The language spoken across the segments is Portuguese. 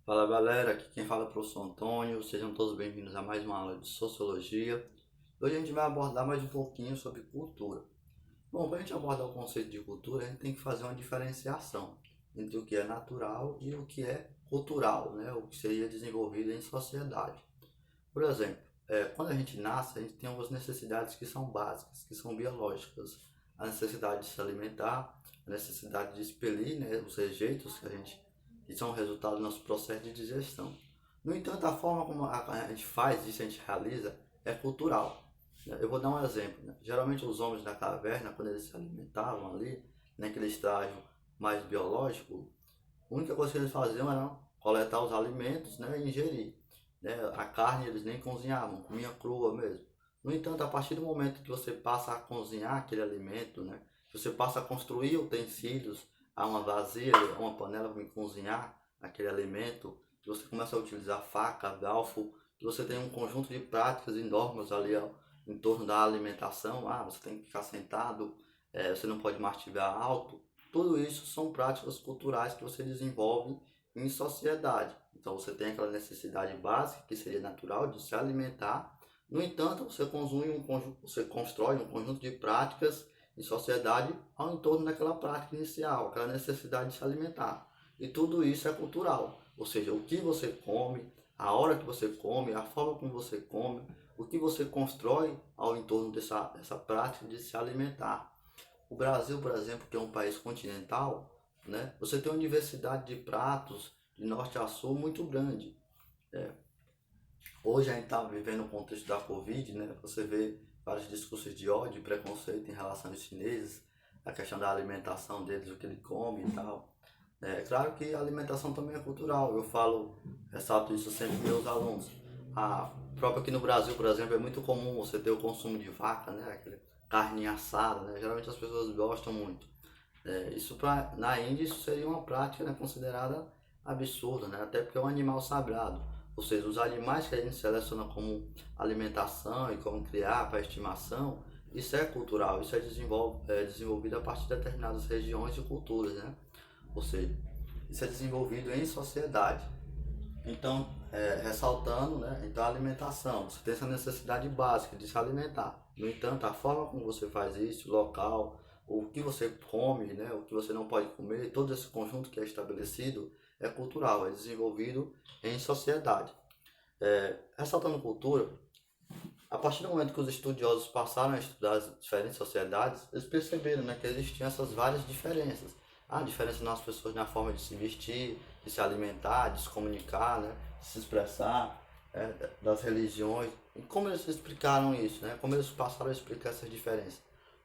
Fala galera, aqui quem fala é o professor Antônio, sejam todos bem-vindos a mais uma aula de Sociologia. Hoje a gente vai abordar mais um pouquinho sobre cultura. Bom, para a gente abordar o conceito de cultura, a gente tem que fazer uma diferenciação entre o que é natural e o que é cultural, né? O que seria desenvolvido em sociedade. Por exemplo, quando a gente nasce, a gente tem algumas necessidades que são básicas, que são biológicas. A necessidade de se alimentar, a necessidade de expelir, né, os rejeitos que são resultado do nosso processo de digestão. No entanto, a forma como a gente faz isso, a gente realiza, é cultural. Eu vou dar um exemplo. Né? Geralmente os homens da caverna, quando eles se alimentavam ali, naquele estágio mais biológico, a única coisa que eles faziam era coletar os alimentos, né, e ingerir. Né? A carne eles nem cozinhavam, comiam crua mesmo. No entanto, a partir do momento que você passa a cozinhar aquele alimento, né, que você passa a construir utensílios, a uma vasilha, a uma panela para cozinhar aquele alimento, que você começa a utilizar faca, garfo, que você tem um conjunto de práticas e normas ali em torno da alimentação. Você tem que ficar sentado, você não pode mastigar alto. Tudo isso são práticas culturais que você desenvolve em sociedade. Então você tem aquela necessidade básica que seria natural de se alimentar. No entanto, você constrói um conjunto de práticas em sociedade ao entorno daquela prática inicial, aquela necessidade de se alimentar. E tudo isso é cultural. Ou seja, o que você come, a hora que você come, a forma como você come, o que você constrói ao entorno dessa prática de se alimentar. O Brasil, por exemplo, que é um país continental, né, você tem uma diversidade de pratos de norte a sul muito grande. É, Hoje a gente está vivendo o contexto da Covid, né, você vê vários discursos de ódio e preconceito em relação aos chineses, a questão da alimentação deles, o que ele come e tal. É claro que a alimentação também é cultural, eu falo, ressalto isso sempre para meus alunos. A própria aqui no Brasil, por exemplo, é muito comum você ter o consumo de vaca, né, aquele carne assada, né, geralmente as pessoas gostam muito. Na Índia isso seria uma prática, né, considerada absurda, né? Até porque é um animal sagrado. Ou seja, os animais que a gente seleciona como alimentação e como criar para estimação, isso é cultural, isso é desenvolvido a partir de determinadas regiões e culturas, né? Ou seja, isso é desenvolvido em sociedade. Então, ressaltando, né? Então a alimentação, você tem essa necessidade básica de se alimentar. No entanto, a forma como você faz isso, o local, o que você come, né? O que você não pode comer, todo esse conjunto que é estabelecido é cultural, é desenvolvido em sociedade. Ressaltando cultura, a partir do momento que os estudiosos passaram a estudar as diferentes sociedades, eles perceberam, né, que existiam essas várias diferenças. A diferença nas pessoas na forma de se vestir, de se alimentar, de se comunicar, né, de se expressar, das religiões. E como eles explicaram isso? Né? Como eles passaram a explicar essas diferenças?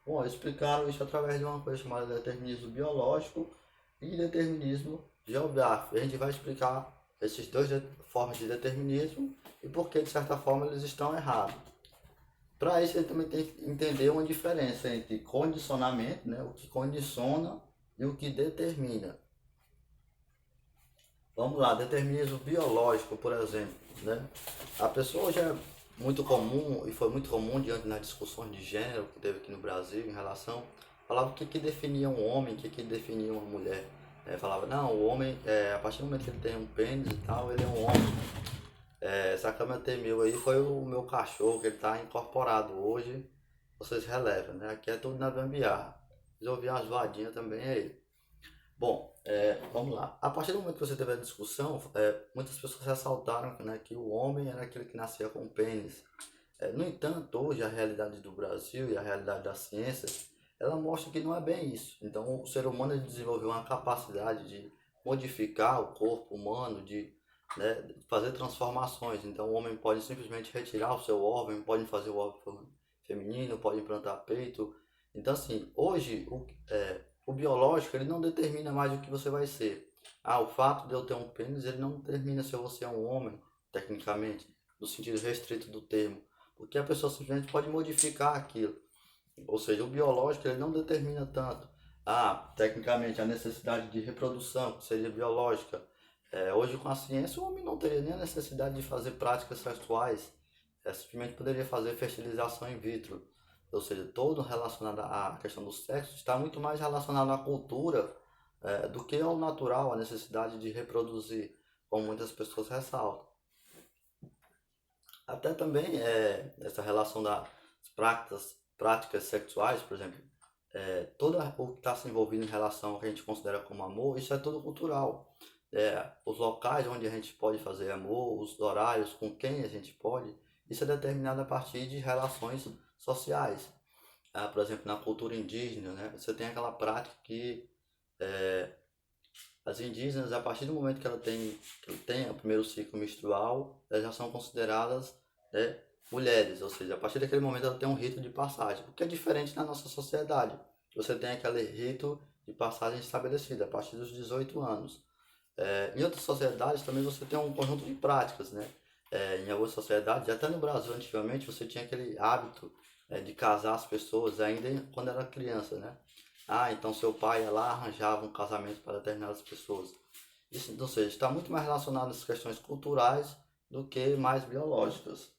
Bom, eles explicaram isso através de uma coisa chamada determinismo biológico e determinismo geográfico. A gente vai explicar essas duas formas de determinismo e por que, de certa forma, eles estão errados. Para isso, ele também tem que entender uma diferença entre condicionamento, né, o que condiciona e o que determina. Vamos lá, determinismo biológico, por exemplo. Né? A pessoa já é muito comum, e foi muito comum diante das discussões de gênero que teve aqui no Brasil em relação, falava o que definia um homem, o que definia uma mulher. Falava, não, o homem, a partir do momento que ele tem um pênis e tal, ele é um homem. Essa câmera T1000 aí foi o meu cachorro, que ele está incorporado hoje, vocês relevam, né? Aqui é tudo na gambiarra. Se ouvir umas voadinhas também é ele. Bom, vamos lá. A partir do momento que você teve a discussão, muitas pessoas ressaltaram, né, que o homem era aquele que nascia com pênis. No entanto, hoje a realidade do Brasil e a realidade da ciência, ela mostra que não é bem isso. Então, o ser humano desenvolveu uma capacidade de modificar o corpo humano, né, fazer transformações. Então, o homem pode simplesmente retirar o seu órgão, pode fazer o órgão feminino, pode implantar peito. Então, assim, hoje o biológico ele não determina mais o que você vai ser. O fato de eu ter um pênis, ele não determina se você é um homem, tecnicamente, no sentido restrito do termo, porque a pessoa simplesmente pode modificar aquilo. Ou seja, o biológico ele não determina tanto. Tecnicamente, a necessidade de reprodução, que seria biológica. Hoje, com a ciência, o homem não teria nem a necessidade de fazer práticas sexuais. Simplesmente poderia fazer fertilização in vitro. Ou seja, todo relacionado à questão do sexo está muito mais relacionado à cultura do que ao natural, à necessidade de reproduzir. como muitas pessoas ressaltam. Até também essa relação das práticas sexuais, por exemplo, todo o que está se envolvido em relação ao que a gente considera como amor, isso é tudo cultural. Os locais onde a gente pode fazer amor, os horários com quem a gente pode, isso é determinado a partir de relações sociais. Por exemplo, na cultura indígena, né, você tem aquela prática que as indígenas, a partir do momento que ela tem o primeiro ciclo menstrual, elas já são consideradas mulheres, ou seja, a partir daquele momento ela tem um rito de passagem, o que é diferente na nossa sociedade. Você tem aquele rito de passagem estabelecido a partir dos 18 anos. Em outras sociedades também você tem um conjunto de práticas, né? Em algumas sociedades, até no Brasil antigamente, você tinha aquele hábito de casar as pessoas ainda quando era criança, né? Então seu pai ia lá arranjava um casamento para determinadas pessoas. Isso, ou seja, está muito mais relacionado às questões culturais do que mais biológicas.